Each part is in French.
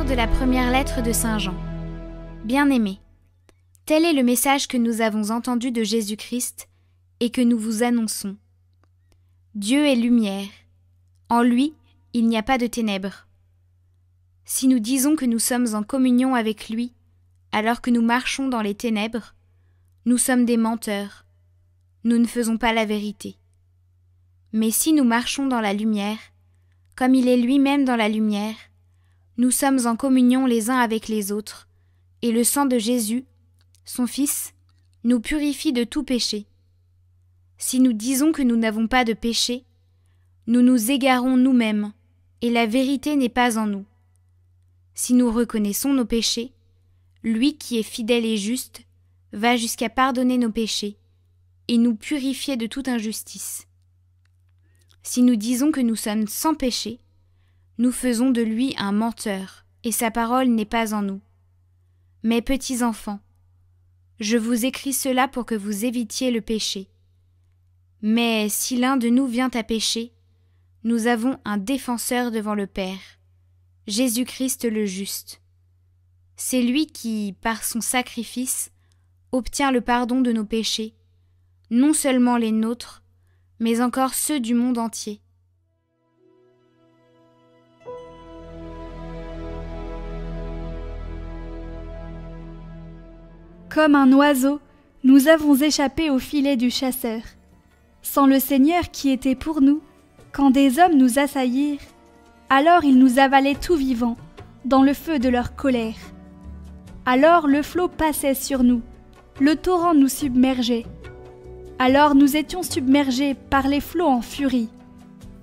de la première lettre de Saint Jean. Bien-aimés, tel est le message que nous avons entendu de Jésus-Christ et que nous vous annonçons. Dieu est lumière. En lui, il n'y a pas de ténèbres. Si nous disons que nous sommes en communion avec lui, alors que nous marchons dans les ténèbres, nous sommes des menteurs. Nous ne faisons pas la vérité. Mais si nous marchons dans la lumière, comme il est lui-même dans la lumière, nous sommes en communion les uns avec les autres, et le sang de Jésus, son Fils, nous purifie de tout péché. Si nous disons que nous n'avons pas de péché, nous nous égarons nous-mêmes, et la vérité n'est pas en nous. Si nous reconnaissons nos péchés, lui qui est fidèle et juste va jusqu'à pardonner nos péchés et nous purifier de toute injustice. Si nous disons que nous sommes sans péché, nous faisons de lui un menteur, et sa parole n'est pas en nous. Mes petits enfants, je vous écris cela pour que vous évitiez le péché. Mais si l'un de nous vient à pécher, nous avons un défenseur devant le Père, Jésus-Christ le juste. C'est lui qui, par son sacrifice, obtient le pardon de nos péchés, non seulement les nôtres, mais encore ceux du monde entier. Comme un oiseau, nous avons échappé au filet du chasseur. Sans le Seigneur qui était pour nous, quand des hommes nous assaillirent, alors ils nous avalaient tout vivants, dans le feu de leur colère. Alors le flot passait sur nous, le torrent nous submergeait. Alors nous étions submergés par les flots en furie.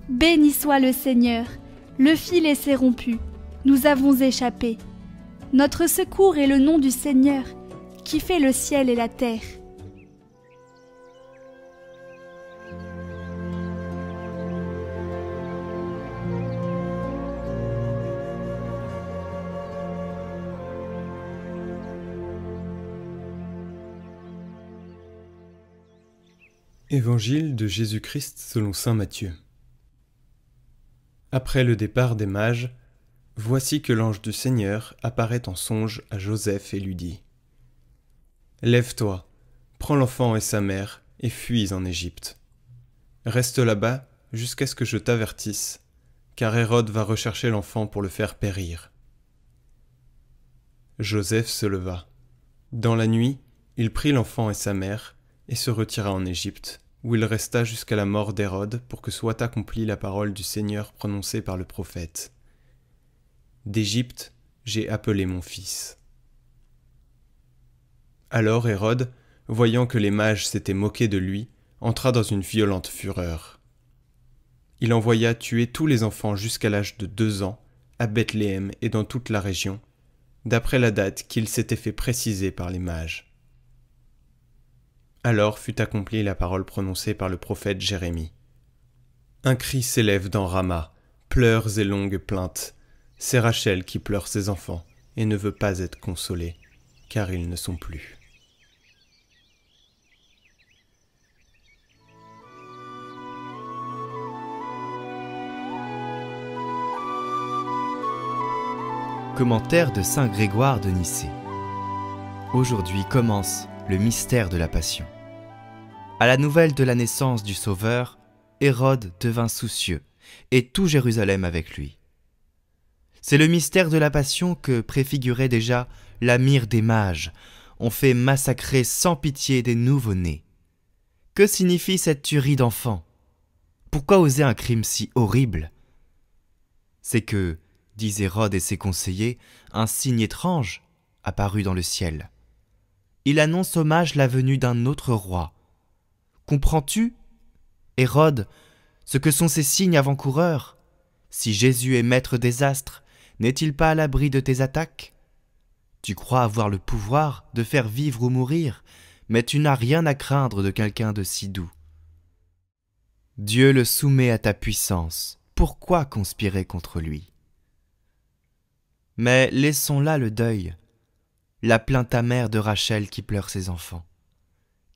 Béni soit le Seigneur, le filet s'est rompu, nous avons échappé. Notre secours est le nom du Seigneur, qui fait le ciel et la terre. Évangile de Jésus-Christ selon saint Matthieu. Après le départ des mages, voici que l'ange du Seigneur apparaît en songe à Joseph et lui dit : « Lève-toi, prends l'enfant et sa mère, et fuis en Égypte. Reste là-bas jusqu'à ce que je t'avertisse, car Hérode va rechercher l'enfant pour le faire périr. » Joseph se leva. Dans la nuit, il prit l'enfant et sa mère, et se retira en Égypte, où il resta jusqu'à la mort d'Hérode pour que soit accomplie la parole du Seigneur prononcée par le prophète. « D'Égypte, j'ai appelé mon fils. » Alors Hérode, voyant que les mages s'étaient moqués de lui, entra dans une violente fureur. Il envoya tuer tous les enfants jusqu'à l'âge de 2 ans, à Bethléem et dans toute la région, d'après la date qu'il s'était fait préciser par les mages. Alors fut accomplie la parole prononcée par le prophète Jérémie. Un cri s'élève dans Rama, pleurs et longues plaintes. C'est Rachel qui pleure ses enfants et ne veut pas être consolée, car ils ne sont plus. Commentaire de saint Grégoire de Nyssée. Aujourd'hui commence le mystère de la Passion. À la nouvelle de la naissance du Sauveur, Hérode devint soucieux, et tout Jérusalem avec lui. C'est le mystère de la Passion que préfigurait déjà la myrrhe des mages. On fait massacrer sans pitié des nouveau-nés. Que signifie cette tuerie d'enfants? Pourquoi oser un crime si horrible? C'est que, disent Hérode et ses conseillers, un signe étrange apparut dans le ciel. Il annonce aux mages la venue d'un autre roi. Comprends-tu, Hérode, ce que sont ces signes avant-coureurs? Si Jésus est maître des astres, n'est-il pas à l'abri de tes attaques? Tu crois avoir le pouvoir de faire vivre ou mourir, mais tu n'as rien à craindre de quelqu'un de si doux. Dieu le soumet à ta puissance. Pourquoi conspirer contre lui? Mais laissons là le deuil, la plainte amère de Rachel qui pleure ses enfants.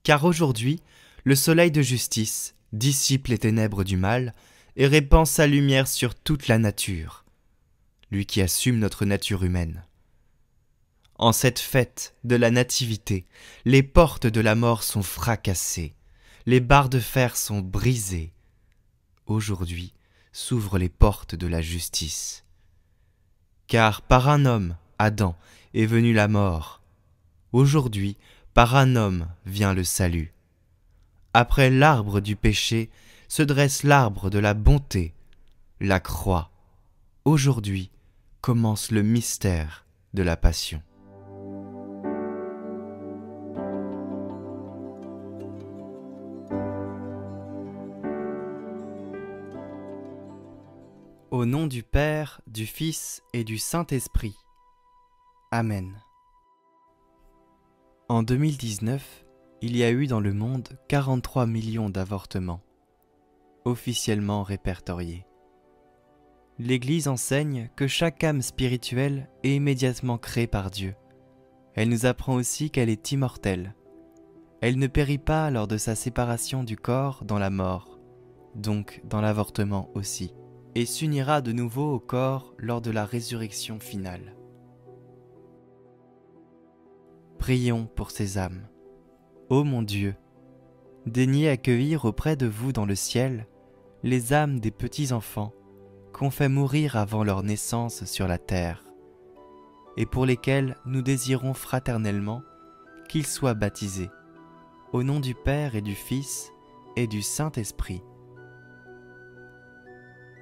Car aujourd'hui, le soleil de justice dissipe les ténèbres du mal et répand sa lumière sur toute la nature. lui qui assume notre nature humaine. En cette fête de la Nativité, les portes de la mort sont fracassées, les barres de fer sont brisées. Aujourd'hui s'ouvrent les portes de la justice. Car par un homme, Adam, est venue la mort. Aujourd'hui, par un homme vient le salut. Après l'arbre du péché se dresse l'arbre de la bonté, la croix. Aujourd'hui commence le mystère de la Passion. Au nom du Père, du Fils et du Saint-Esprit. Amen. En 2019, il y a eu dans le monde 43 millions d'avortements, officiellement répertoriés. L'Église enseigne que chaque âme spirituelle est immédiatement créée par Dieu. Elle nous apprend aussi qu'elle est immortelle. Elle ne périt pas lors de sa séparation du corps dans la mort, donc dans l'avortement aussi, et s'unira de nouveau au corps lors de la résurrection finale. Prions pour ces âmes. Ô mon Dieu, daignez accueillir auprès de vous dans le ciel les âmes des petits-enfants qu'on fait mourir avant leur naissance sur la terre, et pour lesquels nous désirons fraternellement qu'ils soient baptisés, au nom du Père et du Fils et du Saint-Esprit.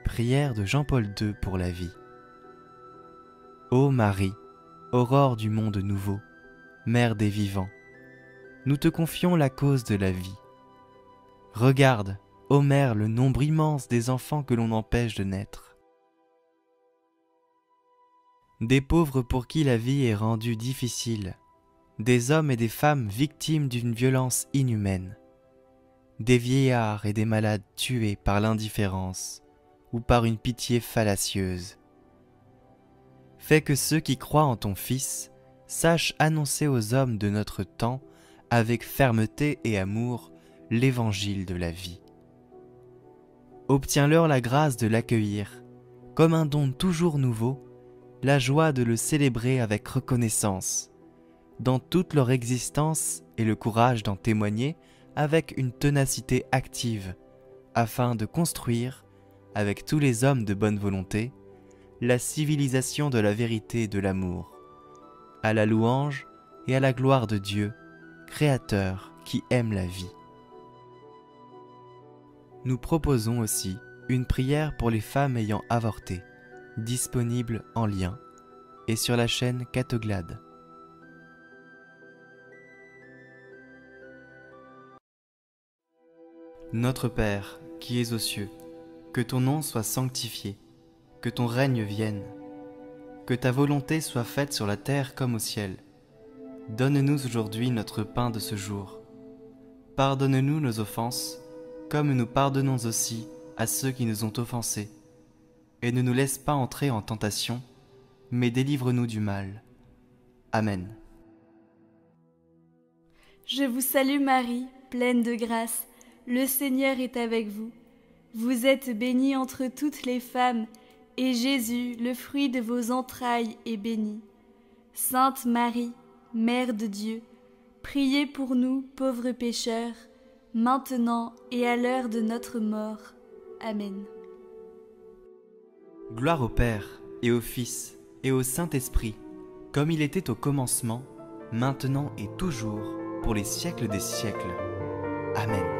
Prière de Jean-Paul II pour la vie. Ô Marie, aurore du monde nouveau, Mère des vivants, nous te confions la cause de la vie. Regarde, ô Mère, le nombre immense des enfants que l'on empêche de naître. Des pauvres pour qui la vie est rendue difficile, des hommes et des femmes victimes d'une violence inhumaine, des vieillards et des malades tués par l'indifférence ou par une pitié fallacieuse. Fais que ceux qui croient en ton Fils sachent annoncer aux hommes de notre temps avec fermeté et amour l'évangile de la vie. Obtiens-leur la grâce de l'accueillir, comme un don toujours nouveau, la joie de le célébrer avec reconnaissance, dans toute leur existence et le courage d'en témoigner avec une ténacité active, afin de construire, avec tous les hommes de bonne volonté, la civilisation de la vérité et de l'amour, à la louange et à la gloire de Dieu, Créateur qui aime la vie. Nous proposons aussi une prière pour les femmes ayant avorté, disponible en lien et sur la chaîne Catoglade. Notre Père, qui es aux cieux, que ton nom soit sanctifié, que ton règne vienne, que ta volonté soit faite sur la terre comme au ciel. Donne-nous aujourd'hui notre pain de ce jour. Pardonne-nous nos offenses, comme nous pardonnons aussi à ceux qui nous ont offensés. Et ne nous laisse pas entrer en tentation, mais délivre-nous du mal. Amen. Je vous salue Marie, pleine de grâce, le Seigneur est avec vous. Vous êtes bénie entre toutes les femmes, et Jésus, le fruit de vos entrailles, est béni. Sainte Marie, Mère de Dieu, priez pour nous, pauvres pécheurs, maintenant et à l'heure de notre mort. Amen. Gloire au Père, et au Fils, et au Saint-Esprit, comme il était au commencement, maintenant et toujours, pour les siècles des siècles. Amen.